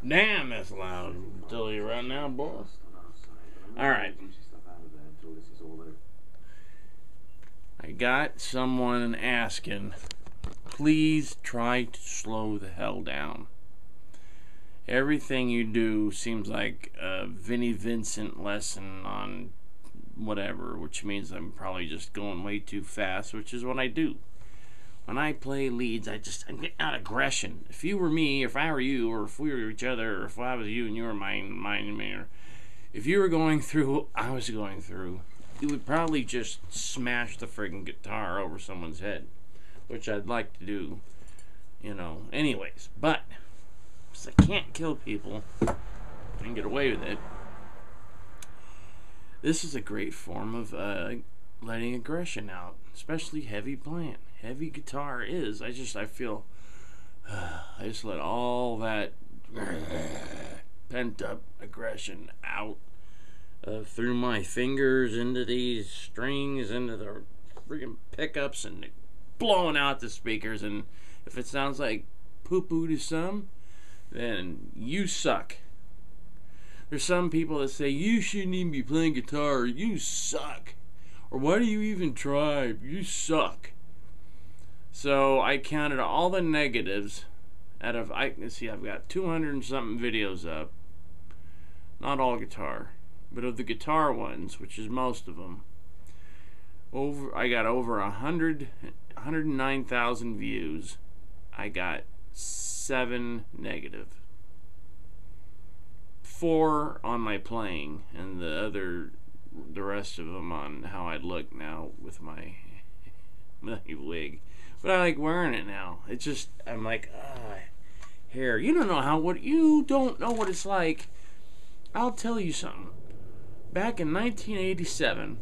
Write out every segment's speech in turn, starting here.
Damn, that's loud. Tell you right now, boss. Alright. I got someone asking, please try to slow the hell down. Everything you do seems like a Vinnie Vincent lesson on whatever, which means I'm probably just going way too fast, which is what I do. When I play leads, I'm getting out aggression. If you were me, if I were you, or if we were each other, or if I was you and you were mine, or if you were going through what I was going through, you would probably just smash the friggin' guitar over someone's head, which I'd like to do, anyways. But, since I can't kill people and get away with it, this is a great form of letting aggression out, especially heavy playing. Heavy guitar is, I feel, I just let all that pent up aggression out through my fingers into these strings, into the freaking pickups, and blowing out the speakers. And if it sounds like poo-poo to some, then you suck. There's some people that say, you shouldn't even be playing guitar, or you suck. Or why do you even try? You suck. So I counted all the negatives out of, let's see, I've got 200 and something videos up. Not all guitar, but of the guitar ones, which is most of them. I got over 109,000 views. I got 7 negative. 4 on my playing, and the rest of them on how I look now with my wig. But I like wearing it now. It's just, I'm like, hair. You don't know what it's like. I'll tell you something. Back in 1987,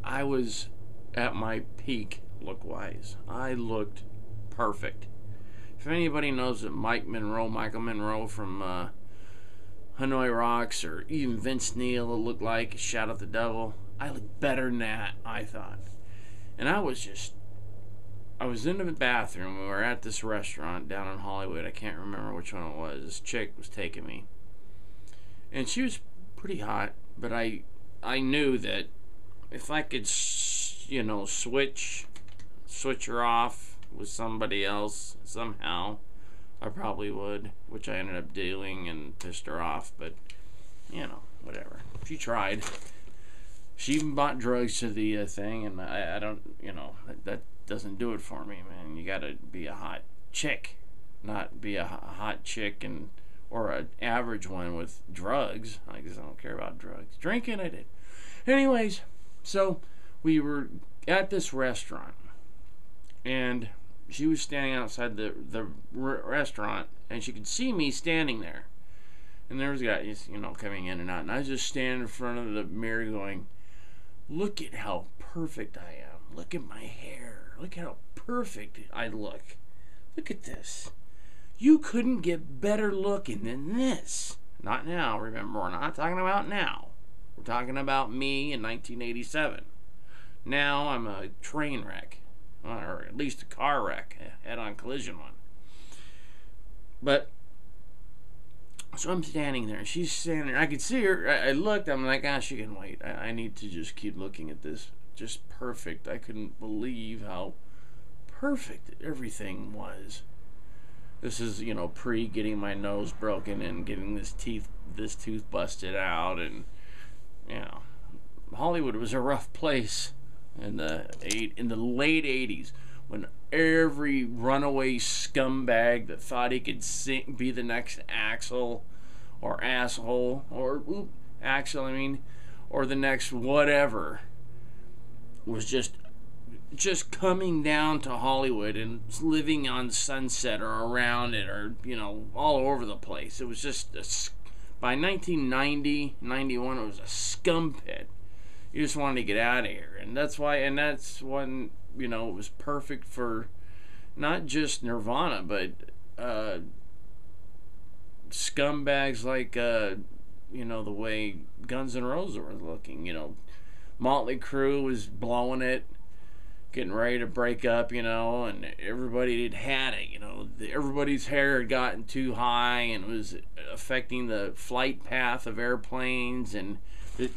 I was at my peak look-wise. I looked perfect. If anybody knows that Michael Monroe from Hanoi Rocks, or even Vince Neil looked like, Shout Out the Devil, I looked better than that, I thought. And I was in the bathroom. We were at this restaurant down in Hollywood. I can't remember which one it was. This chick was taking me, and she was pretty hot. But I knew that if I could, switch her off with somebody else somehow, I probably would. Which I ended up doing and pissed her off. But whatever. She tried. She even bought drugs to the thing, and I don't, that doesn't do it for me, man. You gotta be a hot chick, not be a hot chick or an average one with drugs. I guess I don't care about drugs. Drinking, I did. Anyways, so we were at this restaurant, and she was standing outside the restaurant, and she could see me standing there. And there was guys, coming in and out, and I was just standing in front of the mirror going, look at how perfect I am. Look at my hair. Look how perfect I look. Look at this. You couldn't get better looking than this. Not now, remember. We're not talking about now. We're talking about me in 1987. Now I'm a train wreck. Or at least a car wreck. A head-on collision one. But so I'm standing there. She's standing there. I could see her. I looked. I'm like, she can wait. I need to just keep looking at this. Just perfect. I couldn't believe how perfect everything was. This is, pre getting my nose broken and getting this tooth busted out, and Hollywood was a rough place in the late 80s, when every runaway scumbag that thought he could be the next Axl or asshole or Axl, or the next whatever, was just coming down to Hollywood and living on Sunset or around it, or all over the place. It was just by 1990, 91, it was a scum pit. You just wanted to get out of here, and that's when it was perfect for not just Nirvana, but scumbags like the way Guns N' Roses were looking. Motley Crue was blowing it. getting ready to break up, and everybody had it, everybody's hair had gotten too high and it was affecting the flight path of airplanes, and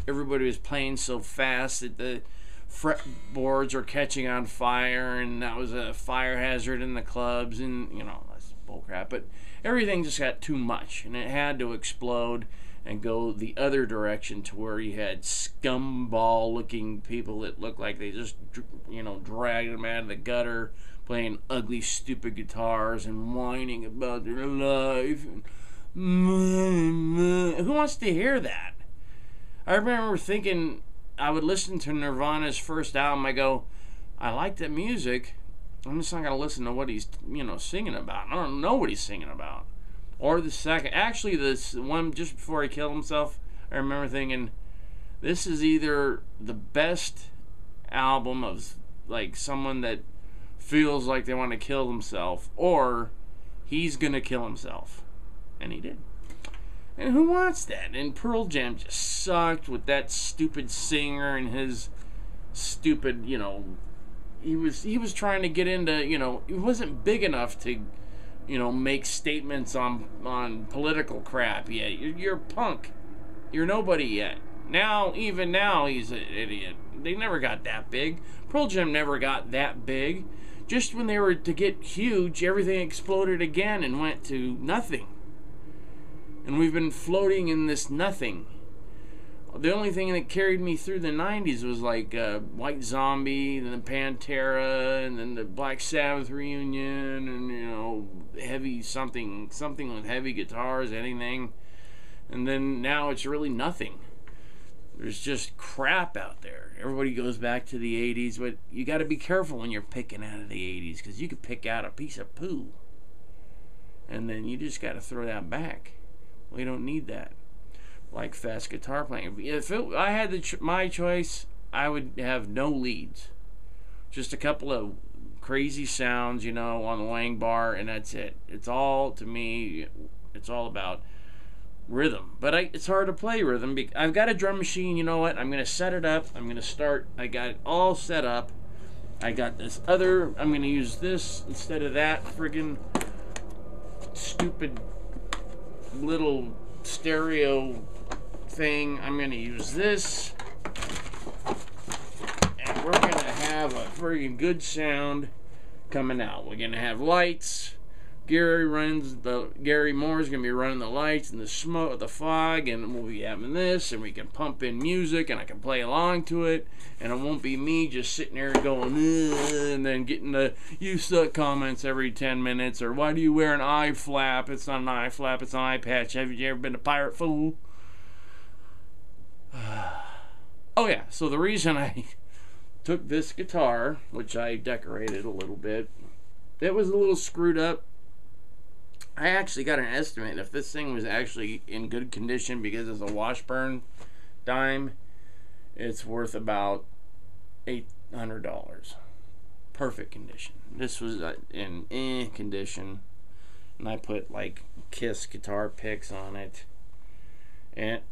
everybody was playing so fast that the fretboards were catching on fire, and that was a fire hazard in the clubs, and that's bullcrap. But everything just got too much, and it had to explode and go the other direction to where you had scumball looking people that looked like they just dragged them out of the gutter, playing ugly stupid guitars and whining about their life. Who wants to hear that? I remember thinking, I would listen to Nirvana's first album, I go, I like that music, I'm just not going to listen to what he's singing about. I don't know what he's singing about. Or the second, actually this one just before he killed himself, I remember thinking, this is either the best album of like someone that feels like they want to kill themselves, or he's gonna kill himself. And he did. And who wants that? And Pearl Jam just sucked with that stupid singer and his stupid, he was trying to get into, he wasn't big enough to make statements on political crap yet. You're a punk. You're nobody yet. Even now, he's an idiot. They never got that big. Pearl Jam never got that big. Just when they were to get huge, everything exploded again and went to nothing. And we've been floating in this nothing. The only thing that carried me through the 90s was like White Zombie, and then Pantera, and then the Black Sabbath reunion, and heavy something with heavy guitars, anything. And then now it's really nothing. There's just crap out there. Everybody goes back to the 80s, but you got to be careful when you're picking out of the 80s, because you could pick out a piece of poo. And then you just got to throw that back. We don't need that. Like fast guitar playing. If I had my choice, I would have no leads. Just a couple of crazy sounds, on the Wang bar, and that's it. It's all, to me, it's all about rhythm. But it's hard to play rhythm. I've got a drum machine, you know what? I'm going to set it up. I'm going to start. I got it all set up. I got this other. I'm going to use this instead of that friggin' stupid little stereo thing. I'm going to use this, and we're going to have a very good sound coming out. We're going to have lights. Gary Moore's going to be running the lights and the smoke, the fog, and we'll be having this, and we can pump in music, and I can play along to it, and it won't be me just sitting there going, and then getting the "you suck" comments every 10 minutes, or "why do you wear an eye flap?" It's not an eye flap, it's an eye patch. Have you ever been a pirate fool? Oh yeah, so the reason I took this guitar, which I decorated a little bit, it was a little screwed up. I actually got an estimate. If this thing was actually in good condition, because it's a Washburn dime, it's worth about $800. Perfect condition. This was in condition, and I put like Kiss guitar picks on it. And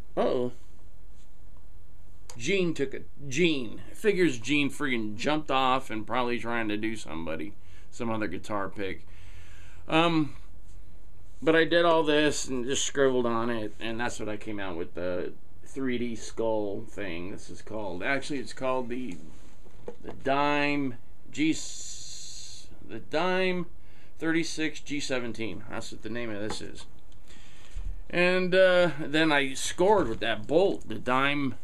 Gene figures Gene friggin' jumped off and probably trying to do some other guitar pick. But I did all this and just scribbled on it, and that's what I came out with, the 3D skull thing. This is called, actually it's called the Dime 36 G17. That's what the name of this is. And then I scored with that bolt, the Dime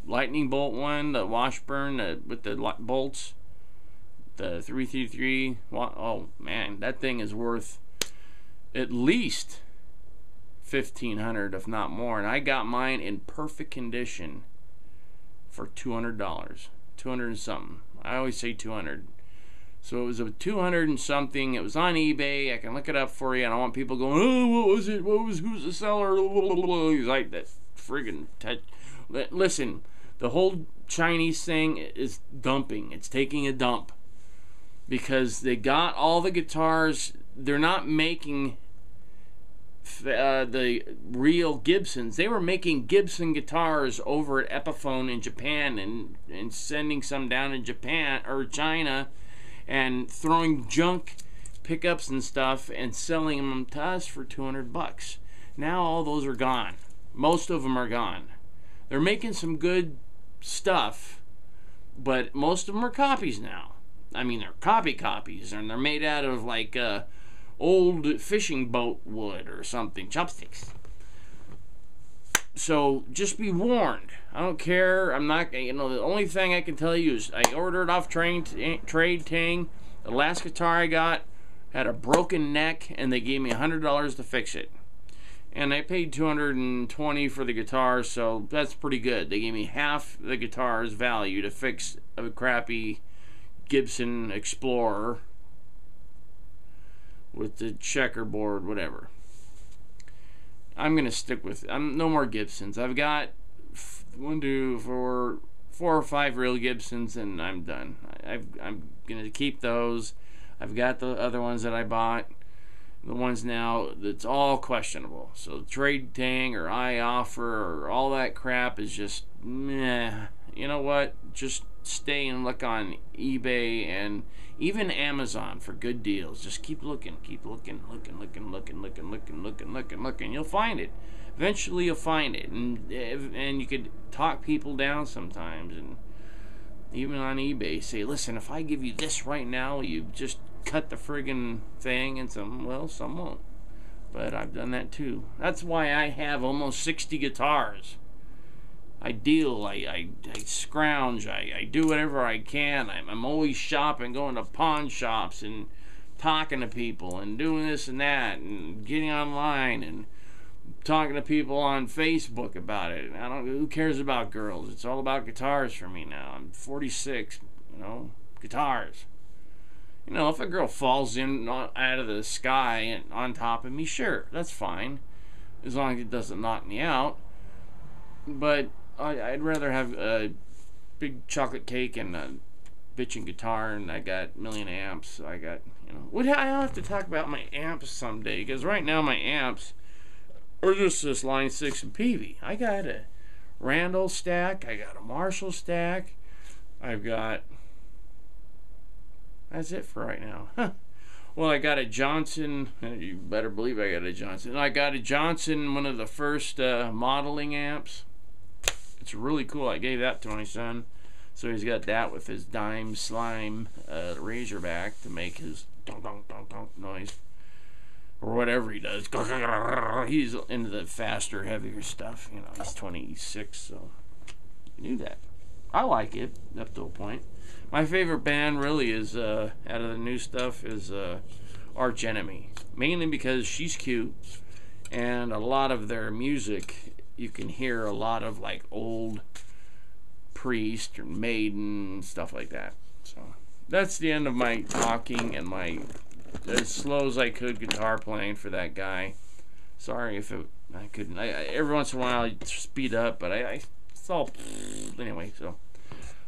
lightning bolt one, the Washburn with the bolts, the 333. Oh man, that thing is worth at least $1,500, if not more. And I got mine in perfect condition for $200, 200 and something. I always say 200. So it was a 200 and something. It was on eBay. I can look it up for you. I don't want people going, "Oh, what was it? Who's the seller?" He's like, that friggin' listen, the whole Chinese thing is dumping. It's taking a dump because they got all the guitars. They're not making the real Gibsons. They were making Gibson guitars over at Epiphone in Japan and sending some down in Japan or China and throwing junk pickups and stuff and selling them to us for $200. Now all those are gone. Most of them are gone. They're making some good stuff, but most of them are copies now. I mean, they're copies, and they're made out of like old fishing boat wood or something, chopsticks. So just be warned. I don't care. I'm not, the only thing I can tell you is I ordered off Trade Tang. The last guitar I got had a broken neck, and they gave me $100 to fix it. And I paid $220 for the guitar, so that's pretty good. They gave me half the guitar's value to fix a crappy Gibson Explorer with the checkerboard, whatever. I'm gonna stick with no more Gibsons. I've got 4 or 5 real Gibsons, and I'm done. I'm gonna keep those. I've got the other ones that I bought. The ones now that's all questionable. So Trade Tang or iOffer or all that crap is just meh. You know what? Just stay and look on eBay and even Amazon for good deals. Just keep looking. You'll find it. Eventually you'll find it. And you could talk people down sometimes. And even on eBay, say, listen, if I give you this right now, you just cut the friggin' thing. And some won't. But I've done that too. That's why I have almost 60 guitars. I deal, I scrounge, I do whatever I can. I'm always shopping, going to pawn shops and talking to people and doing this and that and getting online and talking to people on Facebook about it. Who cares about girls? It's all about guitars for me now. I'm 46, guitars. If a girl falls in out of the sky and on top of me, sure, that's fine, as long as it doesn't knock me out. But I'd rather have a big chocolate cake and a bitchin' guitar, and I got a million amps. So I got, I'll have to talk about my amps someday, because right now my amps are just this Line 6 and Peavey. I got a Randall stack, I got a Marshall stack, I've got, that's it for right now. Huh. Well, I got a Johnson, you better believe I got a Johnson. I got a Johnson, one of the first modeling amps. It's really cool. I gave that to my son, so he's got that with his dime slime Razorback to make his donk donk donk donk noise, or whatever he does. He's into the faster, heavier stuff. He's 26, so I knew that. I like it up to a point. My favorite band really is out of the new stuff is Arch Enemy, mainly because she's cute, and a lot of their music. You can hear a lot of like old Priest or Maiden, stuff like that. So that's the end of my talking and my as slow as I could guitar playing for that guy. Sorry if I couldn't. Every once in a while I speed up, but it's all anyway. So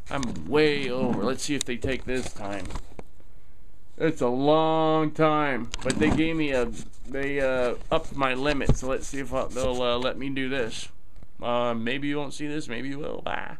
I'm way over. Let's see if they take this time. It's a long time, but they gave me they upped my limit, so let's see if they'll let me do this. Maybe you won't see this, maybe you will. Bye.